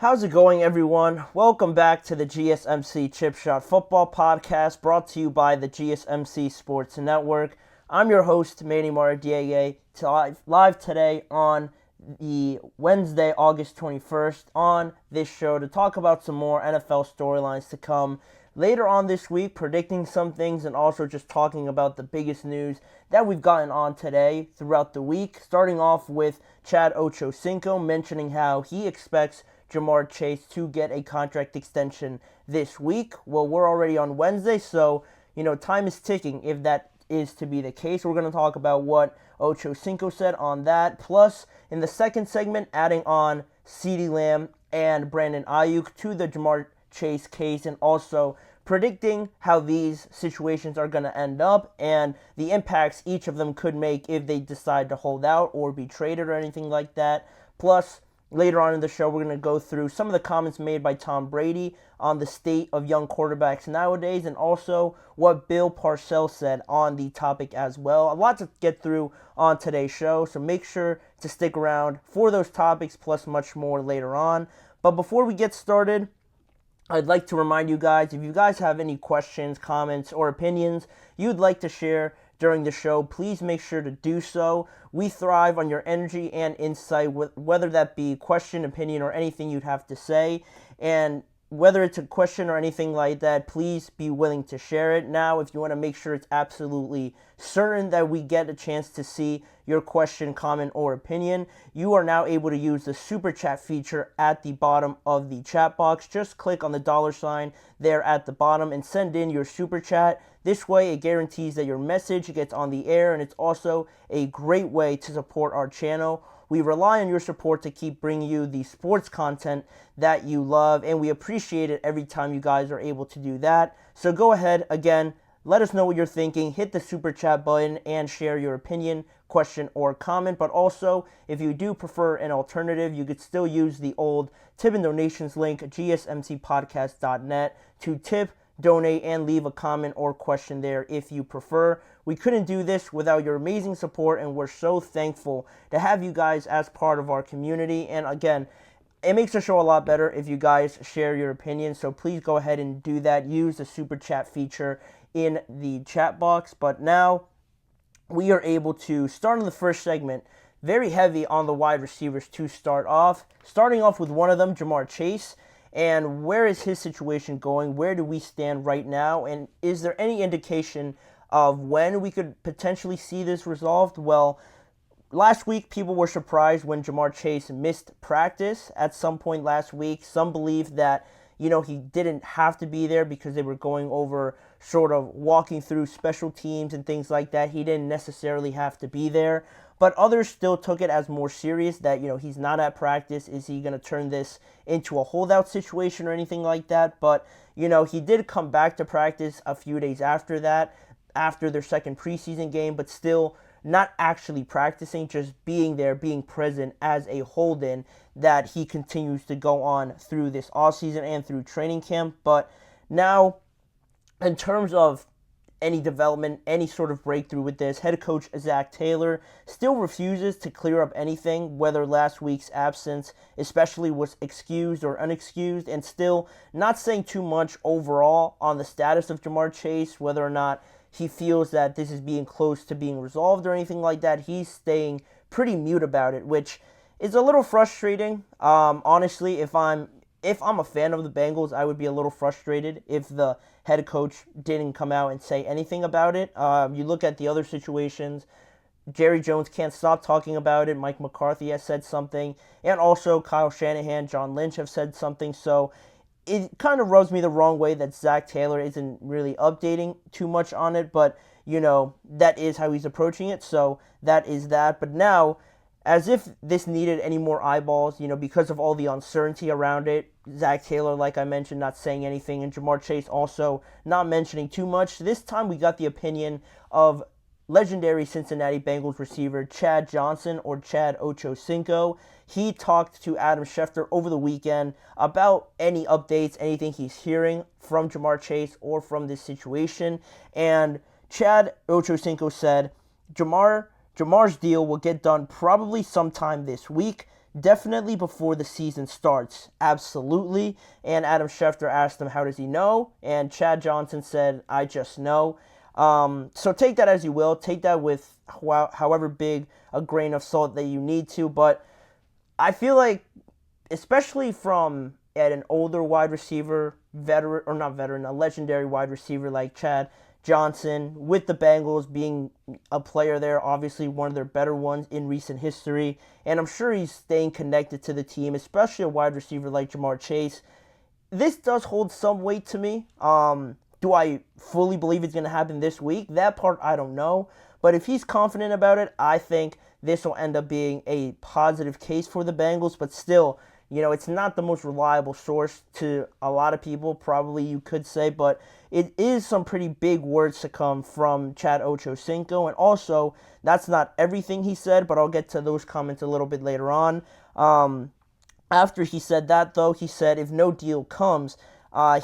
How's it going, everyone? Welcome back to the GSMC Chip Shot Football Podcast, brought to you by the GSMC Sports Network. I'm your host, Manny Maradiaga, live today on the Wednesday, August 21st, on this show to talk about some more NFL storylines to come later on this week, predicting some things and also just talking about the biggest news that we've gotten on today throughout the week. Starting off with Chad Ochocinco mentioning how he expects Ja'Marr Chase to get a contract extension this week. Well, we're already on Wednesday, so, time is ticking if that is to be the case. We're going to talk about what Ochocinco said on that. Plus, in the second segment, adding on CeeDee Lamb and Brandon Ayuk to the Ja'Marr Chase case, and also predicting how these situations are going to end up and the impacts each of them could make if they decide to hold out or be traded or anything like that. Plus, later on in the show, we're going to go through some of the comments made by Tom Brady on the state of young quarterbacks nowadays, and also what Bill Parcells said on the topic as well. A lot to get through on today's show, so make sure to stick around for those topics, plus much more later on. But before we get started, I'd like to remind you guys, if you guys have any questions, comments, or opinions you'd like to share during the show, please make sure to do so. We thrive on your energy and insight, whether that be question, opinion, or anything you'd have to say. And whether it's a question or anything like that, please be willing to share it. Now, if you want to make sure it's absolutely certain that we get a chance to see your question, comment, or opinion, you are now able to use the super chat feature at the bottom of the chat box. Just click on the $ there at the bottom and send in your super chat. This way, it guarantees that your message gets on the air, and it's also a great way to support our channel. We rely on your support to keep bringing you the sports content that you love, and we appreciate it every time you guys are able to do that. So go ahead, again, let us know what you're thinking. Hit the super chat button and share your opinion, question, or comment. But also, if you do prefer an alternative, you could still use the old tip and donations link, GSMCPodcast.net, to tip, donate, and leave a comment or question there if you prefer. We couldn't do this without your amazing support, and we're so thankful to have you guys as part of our community. And again, it makes the show a lot better if you guys share your opinions, so please go ahead and do that. Use the super chat feature in the chat box. But now we are able to start on the first segment, very heavy on the wide receivers to start off. Starting off with one of them, Ja'Marr Chase. And where is his situation going? Where do we stand right now? And is there any indication of when we could potentially see this resolved? Well, last week people were surprised when Ja'Marr Chase missed practice at some point last week. Some believe that, he didn't have to be there because they were going over sort of walking through special teams and things like that. He didn't necessarily have to be there. But others still took it as more serious that, he's not at practice. Is he going to turn this into a holdout situation or anything like that? But, he did come back to practice a few days after that, after their second preseason game, but still not actually practicing, just being there, being present as a hold-in that he continues to go on through this offseason and through training camp. But now, in terms of any development, any sort of breakthrough with this, head coach Zac Taylor still refuses to clear up anything, whether last week's absence especially was excused or unexcused, and still not saying too much overall on the status of Ja'Marr Chase, whether or not he feels that this is being close to being resolved or anything like that. He's staying pretty mute about it, which is a little frustrating. Honestly, if I'm a fan of the Bengals, I would be a little frustrated if the head coach didn't come out and say anything about it. You look at the other situations, Jerry Jones can't stop talking about it. Mike McCarthy has said something, and also Kyle Shanahan, John Lynch have said something. So it kind of rubs me the wrong way that Zac Taylor isn't really updating too much on it, but, that is how he's approaching it, so that is that. But now, as if this needed any more eyeballs, because of all the uncertainty around it, Zac Taylor, like I mentioned, not saying anything, and Ja'Marr Chase also not mentioning too much. This time we got the opinion of legendary Cincinnati Bengals receiver Chad Johnson, or Chad Ochocinco. He talked to Adam Schefter over the weekend about any updates, anything he's hearing from Ja'Marr Chase or from this situation. And Chad Ochocinco said Ja'Marr's deal will get done probably sometime this week. definitely before the season starts. Absolutely. And Adam Schefter asked him, how does he know? And Chad Johnson said, I just know. So take that as you will. Take that with however big a grain of salt that you need to. But I feel like, especially from at an older wide receiver, veteran or not veteran, a legendary wide receiver like Chad Johnson, with the Bengals being a player there, obviously one of their better ones in recent history, and I'm sure he's staying connected to the team, especially a wide receiver like Jamar Chase. This does hold some weight to me. Do I fully believe it's going to happen this week? That part I don't know, but if he's confident about it, I think this will end up being a positive case for the Bengals, but still, it's not the most reliable source to a lot of people, probably you could say, but it is some pretty big words to come from Chad Ochocinco, and also, that's not everything he said, but I'll get to those comments a little bit later on. After he said that, though, he said if no deal comes,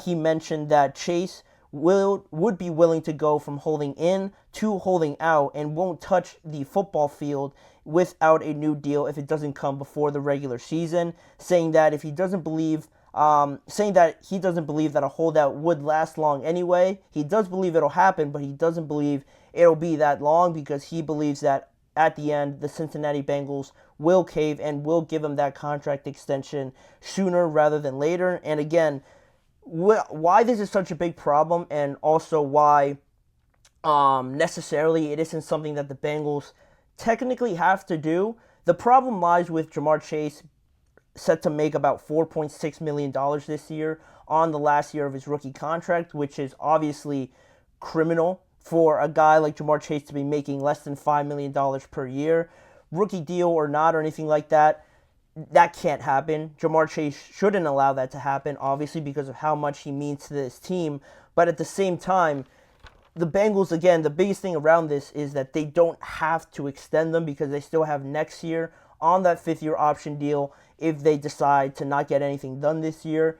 he mentioned that Chase would be willing to go from holding in to holding out and won't touch the football field without a new deal if it doesn't come before the regular season, saying that he doesn't believe that a holdout would last long anyway. He does believe it'll happen, but he doesn't believe it'll be that long because he believes that at the end, the Cincinnati Bengals will cave and will give him that contract extension sooner rather than later. And again, why this is such a big problem, and also why necessarily it isn't something that the Bengals technically have to do. The problem lies with Jamar Chase, set to make about $4.6 million this year on the last year of his rookie contract, which is obviously criminal for a guy like Jamar Chase to be making less than $5 million per year. Rookie deal or not or anything like that, that can't happen. Jamar Chase shouldn't allow that to happen, obviously, because of how much he means to this team. But at the same time, the Bengals, again, the biggest thing around this is that they don't have to extend them because they still have next year on that fifth-year option deal if they decide to not get anything done this year.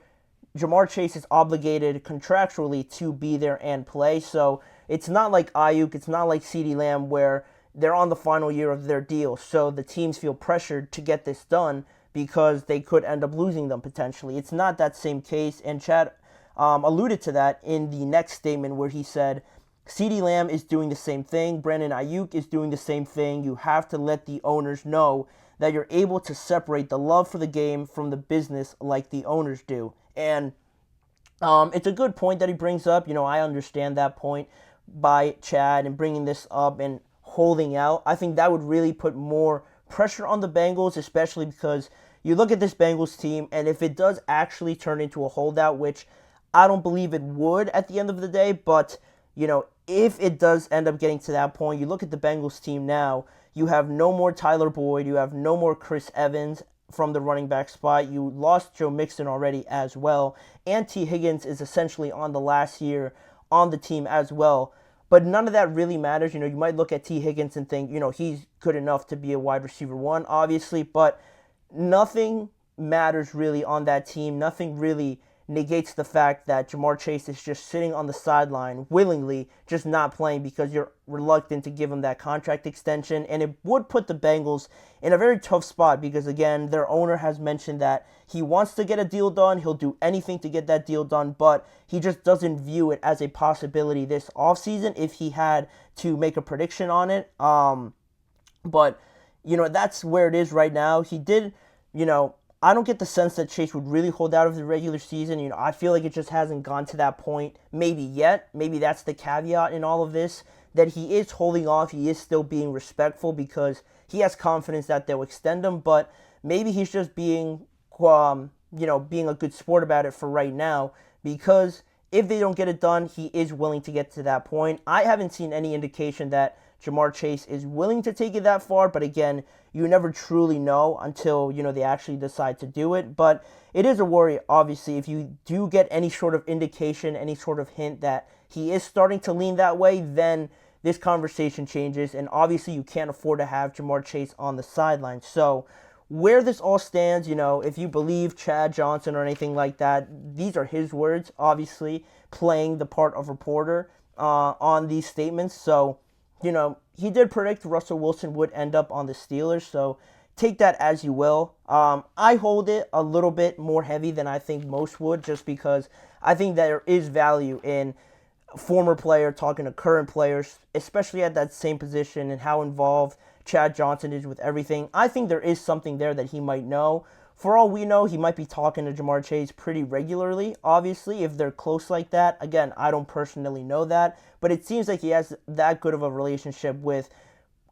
Jamar Chase is obligated contractually to be there and play, so it's not like Ayuk, it's not like CeeDee Lamb where they're on the final year of their deal, so the teams feel pressured to get this done because they could end up losing them potentially. It's not that same case, and Chad alluded to that in the next statement where he said, CeeDee Lamb is doing the same thing, Brandon Ayuk is doing the same thing. You have to let the owners know that you're able to separate the love for the game from the business like the owners do. And it's a good point that he brings up. I understand that point by Chad and bringing this up and holding out. I think that would really put more pressure on the Bengals, especially because you look at this Bengals team, and if it does actually turn into a holdout, which I don't believe it would at the end of the day, but, if it does end up getting to that point, you look at the Bengals team now, you have no more Tyler Boyd, you have no more Chris Evans from the running back spot, you lost Joe Mixon already as well, and T. Higgins is essentially on the last year on the team as well. But none of that really matters. You might look at T. Higgins and think, he's good enough to be a wide receiver one, obviously, but nothing matters really on that team. Nothing really negates the fact that Jamar Chase is just sitting on the sideline willingly, just not playing because you're reluctant to give him that contract extension. And it would put the Bengals in a very tough spot because, again, their owner has mentioned that he wants to get a deal done. He'll do anything to get that deal done, but he just doesn't view it as a possibility this offseason if he had to make a prediction on it. But, that's where it is right now. He did, I don't get the sense that Chase would really hold out of the regular season. I feel like it just hasn't gone to that point maybe yet. Maybe that's the caveat in all of this, that he is holding off. He is still being respectful because he has confidence that they'll extend him, but maybe he's just being, being a good sport about it for right now because if they don't get it done, he is willing to get to that point. I haven't seen any indication that Jamar Chase is willing to take it that far, but again, you never truly know until, they actually decide to do it. But it is a worry, obviously, if you do get any sort of indication, any sort of hint that he is starting to lean that way, then this conversation changes, and obviously you can't afford to have Jamar Chase on the sideline. So where this all stands, if you believe Chad Johnson or anything like that, these are his words, obviously, playing the part of reporter on these statements. So, he did predict Russell Wilson would end up on the Steelers, so take that as you will. I hold it a little bit more heavy than I think most would, just because I think there is value in a former player talking to current players, especially at that same position, and how involved Chad Johnson is with everything. I think there is something there that he might know. For all we know, he might be talking to Ja'Marr Chase pretty regularly, obviously, if they're close like that. Again, I don't personally know that, but it seems like he has that good of a relationship with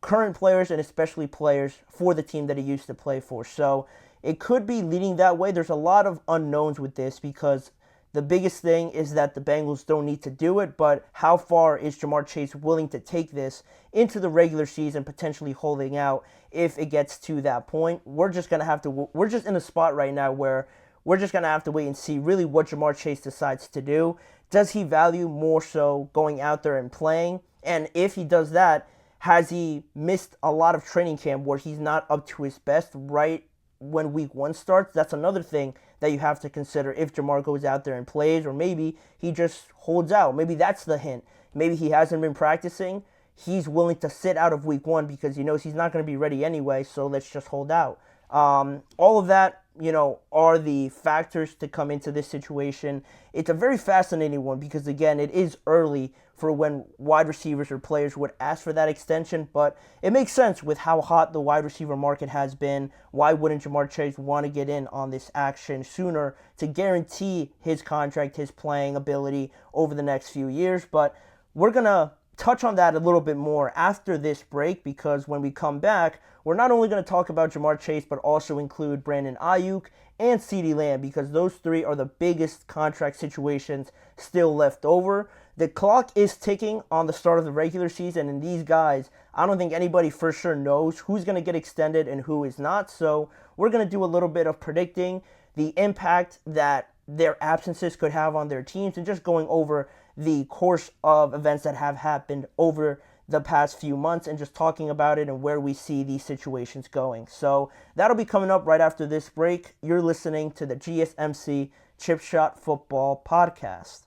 current players and especially players for the team that he used to play for. So it could be leading that way. There's a lot of unknowns with this because the biggest thing is that the Bengals don't need to do it, but how far is Ja'Marr Chase willing to take this into the regular season, potentially holding out if it gets to that point? We're just in a spot right now where we're just going to have to wait and see really what Ja'Marr Chase decides to do. Does he value more so going out there and playing? And if he does that, has he missed a lot of training camp where he's not up to his best right when week 1 starts? That's another thing that you have to consider if Ja'Marr goes out there and plays, or maybe he just holds out. Maybe that's the hint. Maybe he hasn't been practicing. He's willing to sit out of week 1 because he knows he's not going to be ready anyway, so let's just hold out. All of that, are the factors to come into this situation. It's a very fascinating one because, again, it is early for when wide receivers or players would ask for that extension, but it makes sense with how hot the wide receiver market has been. Why wouldn't Ja'Marr Chase want to get in on this action sooner to guarantee his contract, his playing ability over the next few years? But we're going to touch on that a little bit more after this break, because when we come back, we're not only going to talk about Ja'Marr Chase, but also include Brandon Ayuk and CeeDee Lamb, because those three are the biggest contract situations still left over. The clock is ticking on the start of the regular season, and these guys, I don't think anybody for sure knows who's going to get extended and who is not. So we're going to do a little bit of predicting the impact that their absences could have on their teams, and just going over the course of events that have happened over the past few months and just talking about it and where we see these situations going. So that'll be coming up right after this break. You're listening to the GSMC Chip Shot Football Podcast.